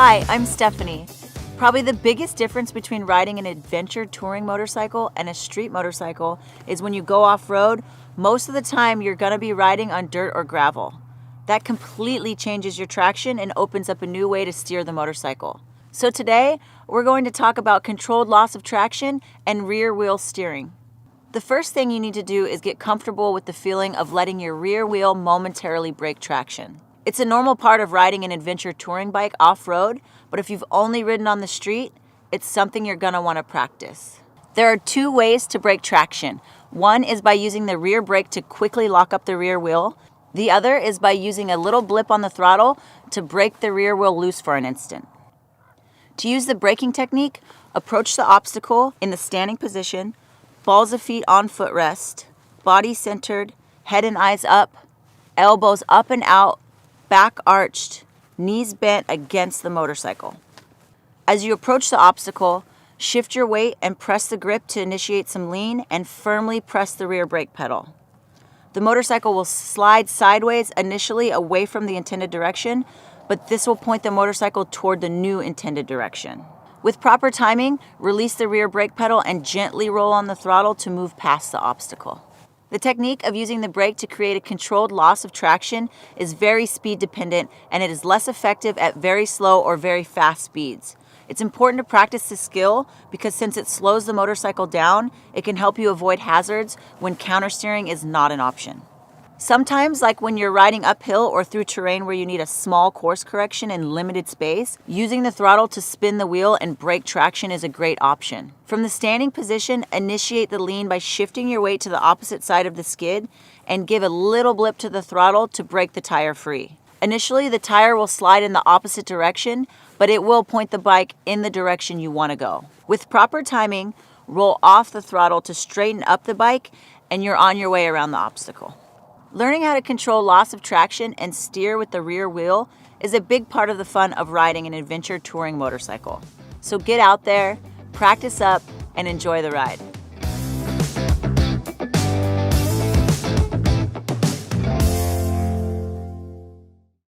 Hi, I'm Stephanie. Probably the biggest difference between riding an adventure touring motorcycle and a street motorcycle is when you go off-road, most of the time you're going to be riding on dirt or gravel. That completely changes your traction and opens up a new way to steer the motorcycle. So today, we're going to talk about controlled loss of traction and rear wheel steering. The first thing you need to do is get comfortable with the feeling of letting your rear wheel momentarily break traction. It's a normal part of riding an adventure touring bike off-road, but if you've only ridden on the street, it's something you're gonna wanna practice. There are two ways to break traction. One is by using the rear brake to quickly lock up the rear wheel. The other is by using a little blip on the throttle to break the rear wheel loose for an instant. To use the braking technique, approach the obstacle in the standing position, balls of feet on footrest, body centered, head and eyes up, elbows up and out, back arched, knees bent against the motorcycle. As you approach the obstacle, shift your weight and press the grip to initiate some lean and firmly press the rear brake pedal. The motorcycle will slide sideways initially away from the intended direction, but this will point the motorcycle toward the new intended direction. With proper timing, release the rear brake pedal and gently roll on the throttle to move past the obstacle. The technique of using the brake to create a controlled loss of traction is very speed dependent, and it is less effective at very slow or very fast speeds. It's important to practice this skill because since it slows the motorcycle down, it can help you avoid hazards when countersteering is not an option. Sometimes, like when you're riding uphill or through terrain where you need a small course correction in limited space, using the throttle to spin the wheel and break traction is a great option. From the standing position, initiate the lean by shifting your weight to the opposite side of the skid and give a little blip to the throttle to break the tire free. Initially, the tire will slide in the opposite direction, but it will point the bike in the direction you want to go. With proper timing, roll off the throttle to straighten up the bike, and you're on your way around the obstacle. Learning how to control loss of traction and steer with the rear wheel is a big part of the fun of riding an adventure touring motorcycle. So get out there, practice up, and enjoy the ride.